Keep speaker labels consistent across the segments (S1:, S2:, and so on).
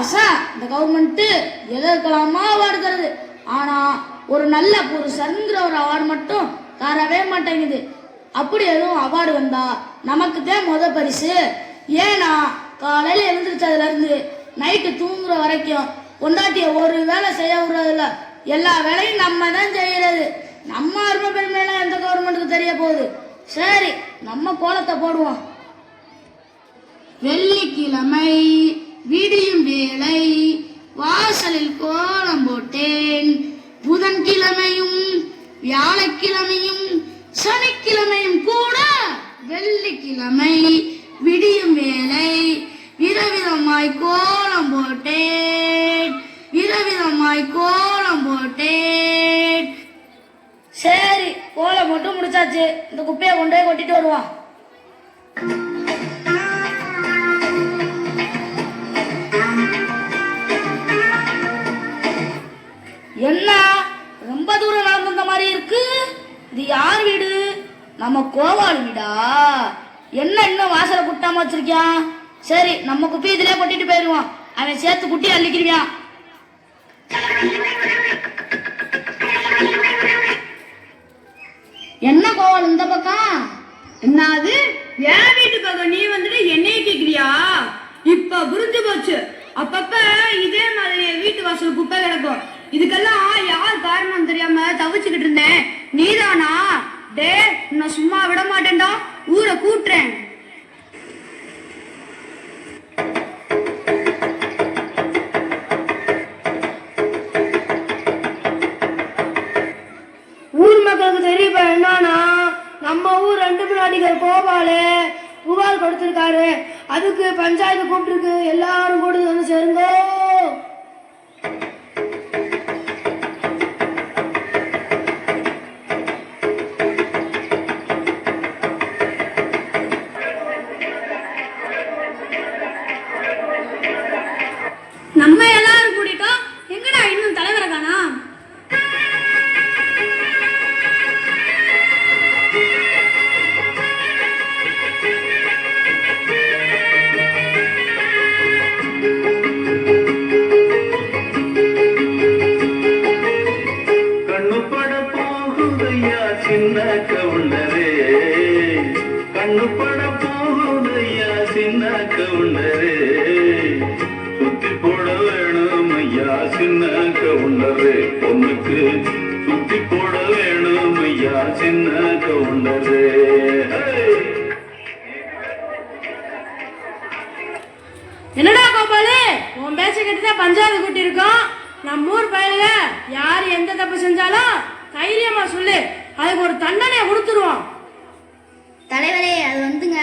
S1: இந்த government எதற்கெல்லாமா award தருது. ஆனா ஒரு நல்ல புருஷன்ங்கிற ஒரு அவார்டு மட்டும் தரவே மாட்டேங்குது. அப்படி எதுவும் அவார்டு வந்தா நமக்கு தான் முத பரிசு. ஏன்னா காலையில எழுந்திரிச்சதுல இருந்து நைட்டு தூங்குற வரைக்கும் பொண்டாட்டிய ஒரு வேலை செய்ய விடுறதில்ல. எல்லா வேலையும் நம்ம தான் செய்யறது. நம்ம அருமை பெருமையெல்லாம் எந்த கவர்மெண்ட்டுக்கு தெரிய போகுது. சரி, நம்ம கோலத்தை போடுவோம். வெள்ளிக்கிழமை விடியும் வேளை வாசலில் கோலம் போட்டேன். புதன்கிழமையும் வியாழக்கிழமையும் சனிக்கிழமையும் கூட வெள்ளிக்கிழமை விடியும் வேளை விதவிதமாய் கோலம் போட்டேன். விதவிதமாய் கோலம் போட்டேன். சரி, கோலம் போட்டு முடிச்சாச்சு. இந்த குப்பையை கொண்டு போய் கொட்டிட்டு வருவான். என்ன ரொம்ப தூரம் நடந்து வந்த மாதிரி இருக்கு? இது யார் வீடு? நம்ம கோவால் வீடா? என்ன இன்னும் வாசலை குட்டாம வச்சிருக்கியான்? சரி, நம்ம குப்பி இதுலயே கொட்டிட்டு போயிருவான். அவன் சேர்த்து குட்டி அள்ளிக்கிறியான். என்ன கோவால் இந்த பக்கம்?
S2: என்னது என் வீட்டு பக்கம் நீ வந்துட்டு என்னைய கேக்குறியா? இப்ப புரிஞ்சு போச்சு. அப்பப்ப இதே மாதிரி வீட்டு வாசல் குப்பை கிடக்கும். இதுக்கெல்லாம் யார் காரணம் தெரியாம தவிச்சுக்கிட்டு இருந்தேன். நீதானா? டே, நான் சும்மா விட மாட்டேன்டா, ஊரை கூட்டுறேன்.
S1: ஊர் மக்களுக்கு தெரியுமா என்னன்னா, நம்ம ஊர் 2 பிள்ளாடிகள் கோபாலு புகார் கொடுத்திருக்காரு. அதுக்கு பஞ்சாயத்து கூப்பிட்டுருக்கு. எல்லாரும் கூட வந்து சேருங்க.
S2: நம்ம எல்லாரும் கூடிட்டோம். எங்கடா இன்னும் தலைவரை காணா?
S3: கண்ணுப்பட போகுதையா சின்ன கவுண்டரே, கண்ணுப்பட போகுதையா சின்ன கவுண்டரே, சுத்தி போட வேணும் ஐயா சின்ன கவுண்டரே, பொண்ணுக்கு சுத்தி போட வேணும் ஐயா சின்ன கவுண்டரே.
S2: என்னடா கோபாலு, உன் பேச்ச கேட்டுதான் பஞ்சாயத்து கூட்டி இருக்கோம். நம்ம ஊர் பயில யாரு எந்த தப்பு செஞ்சாலும் தைரியமா சொல்லு, அதுக்கு ஒரு தண்டனையை கொடுத்துருவோம்.
S1: தலைவரே, அது வந்துங்க.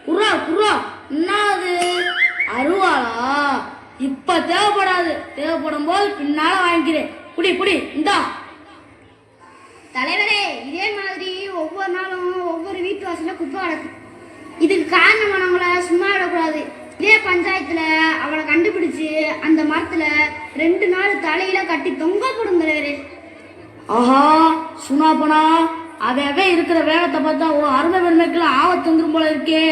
S1: குர்ரா குர்ரா. என்னது அருவாளா? இப்ப தேவைப்படாது. தேவைப்படும் போது பின்னால வாங்கிக்கிறேன். குடி குடி. இந்தா
S4: தலைவரே, இதே மாதிரி ஒவ்வொரு நாளும் ஒவ்வொரு வீட்டு வாசல்ல குப்பை கிடக்கும். இதுக்கு காரணமானவங்கள சும்மா விடக்கூடாது. இதே பஞ்சாயத்துல அவளை கண்டுபிடிச்சு அந்த மரத்துல 2 நாள் தலையில கட்டி தொங்க போடும் தலைவரே.
S1: ஆஹா, சுனாப்பனா அவே இருக்கிற வேகத்தை பார்த்தா அருமை பெருமைக்கெல்லாம் ஆபத்து வந்துரும் போல இருக்கே.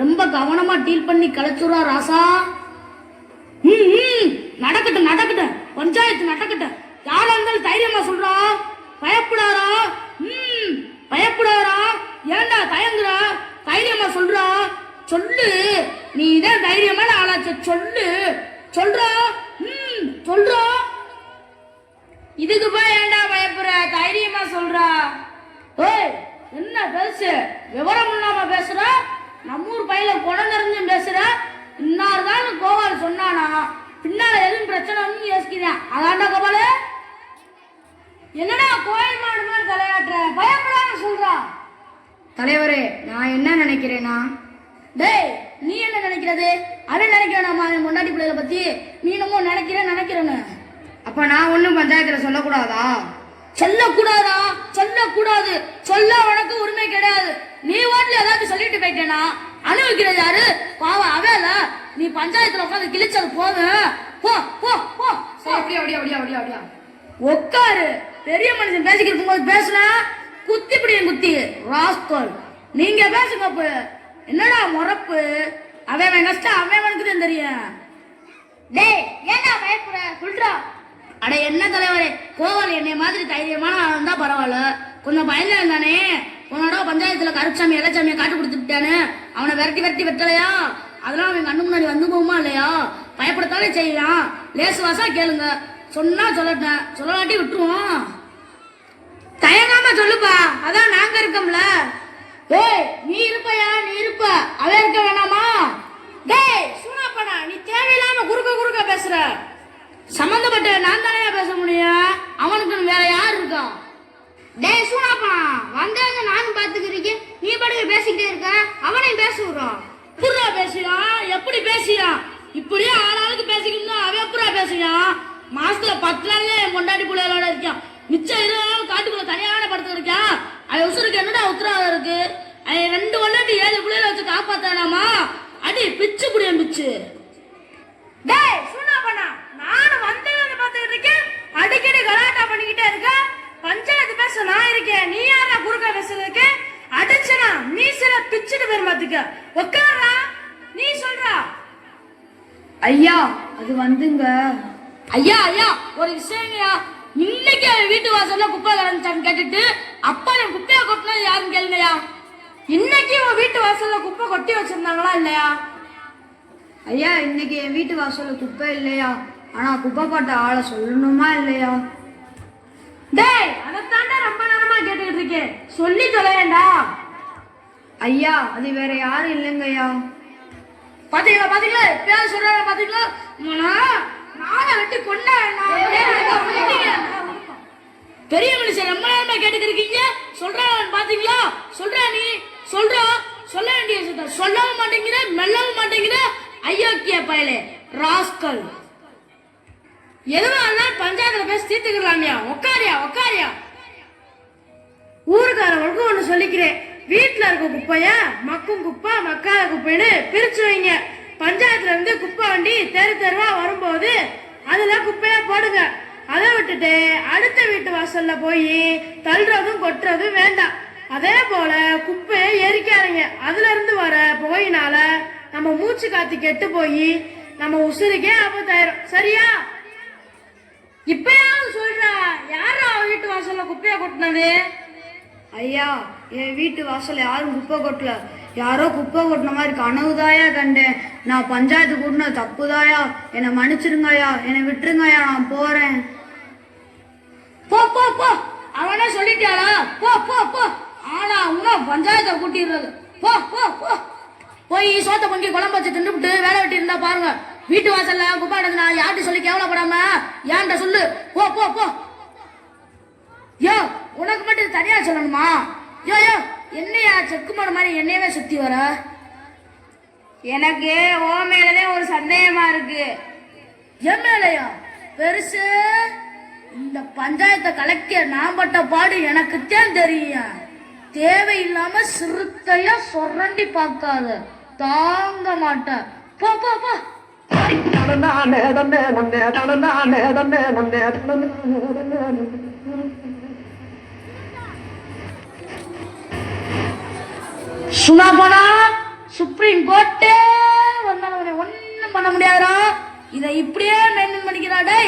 S1: ரொம்ப கவனமா டீல் பண்ணி கலைச்சுரா ராசா. நடக்கட்டும் நடக்கட்டும், பஞ்சாயத்து நடக்கட்டும். யாரா இருந்தாலும் தைரியமா சொல்றா, பயப்படாரா. பயப்படாரா. ஏண்டா தயங்குற? தைரியமா சொல்றா. சொல்லு, நீ தான் தைரியமான ஆளாச்ச. சொல்லு சொல்றா. சொல்றா.
S2: இதுக்கு போய் ஏண்டா பயப்படுற? தைரியமா சொல்றா.
S1: ஏய், என்ன பேசு? விவரம் இல்லாம பேசுற. நம்ம ஊர் பையில குடம் நிறைஞ்சு பேசுற. இன்னார்தான் கோபால் சொன்னானா பின்னால எதுவும் பிரச்சனைன்னு யோசிக்கிறேன். அதான்டா கோபாலு.
S2: என்னடா கோயில் மாடு மாதிரி தலையாட்டுற? பயப்படாம சொல்றா.
S1: தலைவரே, நான் என்ன நினைக்கிறேனா? டேய், நீ என்ன நினைக்கிறது? அவன் நினைக்கிறானாமா என் முன்னாடி பிள்ளைகளை பத்தி? நீ என்னமோ நினைக்கிறேன்னு.
S2: அப்ப நான் ஒண்ணும் பஞ்சாயத்துல சொல்லக்கூடாதா?
S1: சொல்லக்கூடாதா? சொல்லக்கூடாது. சொல்ல உனக்கு உரிமை கிடையாது. நீ வாட்டில் ஏதாவது சொல்லிட்டு போயிட்டேனா அனுபவிக்கிறது யாரு? பாவம் அவல. நீ பஞ்சாயத்துல உட்காந்து கிழிச்சது போதும். போ போ போ.
S2: அப்படியா அப்படியா அப்படியா அப்படியா அப்படியா
S1: உட்காரு. பெரிய மனுஷன் பேசிக்கிட்டு இருக்கும்போது பேசுனா குத்தி பிடியும் குத்தி ராஸ்கோல். நீங்க பேசுங்க. என்னடா முறப்பு? அவன் கஷ்டம் அவனுக்கு தான் தெரியும்.
S4: டேய் ஏன்டா பயப்படுற சொல்றா.
S1: அட என்ன தலைவரே, கோவல் என்னை மாதிரி தைரியமான ஆள் தான் பரவாயில்ல, கொஞ்சம் பயந்தவன் தானே. உன்னோட பஞ்சாயத்துல கருச்சாமி இலச்சாமியை காட்டு கொடுத்துட்டானு அவனை விரட்டி வெட்டலையா, அதெல்லாம் அவன் கண்ணு முன்னாடி வந்து போகுமா இல்லையா? பயப்படத்தானே செய்வான். லேசு வாசா கேளுங்க, சொன்னா சொல்லட்டேன், சொல்லலாட்டி விட்டுருவோம்.
S2: தயங்காம சொல்லுப்பா, அதான் நாங்க இருக்கோம்ல.
S1: டேய் நீ இருப்பையா, நீ இருப்ப, அவன் இருக்க வேணாமா?
S2: டேய் சூனாப்பனா, நீ தேவையில்லாம குறுக்க பேசுற.
S1: சம்பந்தப்பட்ட நான் தானே பேச முடியும், அவனுக்கு வேற யார் இருக்கா?
S4: டேய் சூனாப்பா வந்தாங்க நானும் பாத்துக்கிறீங்க, நீ பாட்டுக்கு பேசிக்கிட்டே இருக்க, அவனையும் பேச விடுறோம்.
S1: புறா பேசுறான், எப்படி பேசுறான்? இப்படியே ஆளாளுக்கு பேசிக்கிட்டு அவன் புறா பேசுறான். மாசத்துல 10 நாள்ல என் பொண்டாட்டி பிள்ளைகளோட இருக்கான், மிச்சம் 20 நாள் காட்டுக்குள்ள தனியான படுத்து இருக்கான். அவன் உசுருக்கு என்னடா உத்தரவாதம் இருக்கு? அவன் 2 கொண்டாட்டி 7 பிள்ளைகளை வச்சு காப்பாத்தானாமா? அடி பிச்சு குடியன் பிச்சு.
S2: டேய் சூனாப்பனா, நானும் வந்தவங்க பாத்துக்கிட்டு இருக்கேன், அடிக்கடி கலாட்டா பண்ணிக்கிட்டே இருக்க. பஞ்சாயத்து பேச நான் இருக்கேன், நீ யாரா குறுக்க பேசுறதுக்கு? அடிச்சனா நீ சில பிச்சுட்டு பெருமாத்துக்க உட்காரா, நீ சொல்றா.
S1: ஐயா அது வந்துங்க. ஐயா ஒரு விஷயங்கய்யா, இன்னைக்கு அவன் வீட்டு வாசல்ல குப்பை கிடந்துச்சான்னு கேட்டுட்டு அப்பா நான் குப்பையை கொட்டினது யாருன்னு கேளுங்கய்யா.
S2: இன்னைக்கு உன் வீட்டு வாசல்ல குப்பை கொட்டி வச்சிருந்தாங்களா இல்லையா?
S5: ஐயா இன்னைக்கு என் வீட்டு வாசல்ல குப்பை இல்லையா, ஆனா குப்பை போட்ட ஆளை சொல்லணுமா இல்லையா?
S2: டேய் அதைத்தாண்டா ரொம்ப நேரமா கேட்டுக்கிட்டு இருக்கேன், சொல்லி தொலைவேண்டா.
S5: ஐயா அது வேற யாரும் இல்லைங்க ஐயா.
S1: பாத்தீங்களா எப்பயாவது சொல்றாங்க பாத்தீங்களா? நானே வெட்டி கொண்டா பெரிய மனுஷன் ரொம்ப நேரமா கேட்டுக்கிறீங்க. சொல்றான் பாத்தீங்களா? சொல்றா நீ சொல்றா, சொல்ல வேண்டிய விஷயத்த சொல்லவும் மாட்டேங்கிற, மெல்லவும் மாட்டேங்கிற. ஐயோக்கிய பயலே ராஸ்கல். எதுவும் பஞ்சாயத்துல பேசி தீர்த்துக்கலாமியா? உக்காரியா.
S2: ஊருக்காரவங்களுக்கும் ஒண்ணு சொல்லிக்கிறேன், வீட்டுல இருக்க குப்பைய மக்கும் குப்பை மக்காத குப்பைன்னு பிரிச்சு வைங்க. பஞ்சாயத்துல இருந்து குப்பை வண்டி தெருவா வரும்போது அதுல குப்பையா போடுங்க. அதை விட்டுட்டு அடுத்த வீட்டு வாசல்ல போய் தள்ளுறதும் கொட்டுறதும் வேண்டாம். அதே போல குப்பையை எரிக்காதீங்க, அதுல இருந்து வர புகையினால நம்ம மூச்சு காத்து கெட்டு போய் நம்ம உசுருக்கே ஆபத்தாயிரும். சரியா? இப்பயாவது சொல்றா, யாரா வீட்டு வாசல்ல குப்பையை கொட்டினது?
S5: ஐயா என் வீட்டு வாசல் யாரும் குப்பை கொட்டல, யாரோ குப்பை கொட்டின மாதிரி கனவுதாயா கண்டேன். நான் பஞ்சாயத்து கூட்டின தப்புதாயா, என்னை மன்னிச்சிருங்கய்யா, என்னை விட்டுருங்கய்யா, நான் போறேன்.
S1: போ அவனே சொல்லிட்டாளா? போ ஆனா உன்ன பஞ்சாயத்தை கூட்டிடுறது. போ போய் சோத்த பொங்கி குழம்பு வச்சு தின்னுபிட்டு வேலை வெட்டி இருந்தா பாருங்க. வீட்டு வாசல்ல குப்பை நடக்குனா யார்கிட்ட சொல்லி கேவலப்படாம ஏன்ட்ட சொல்லு. போ யோ உனக்கு மட்டும் தனியா சொல்லணுமா? யோ என்னையா செக்கு மாடு மாதிரி என்னையவே சுத்தி வர?
S2: எனக்கு ஓ மேலதான் ஒரு சந்தேகமா இருக்கு.
S1: என் மேலையா? பெருசு இந்த பஞ்சாயத்தை கலக்க நான் பட்ட பாடு எனக்குத்தான் தெரியும். தேவையில்லாம சிறுத்தையா சொரண்டி பார்க்காத, தாங்க மாட்டேன். போ சுனா போனா சுப்ரீம் கோர்ட்டே வந்தாலும் ஒன்னும் பண்ண முடியாதா? இதை இப்படியே மெயின்டைன் பண்ணிக்கிறாடே.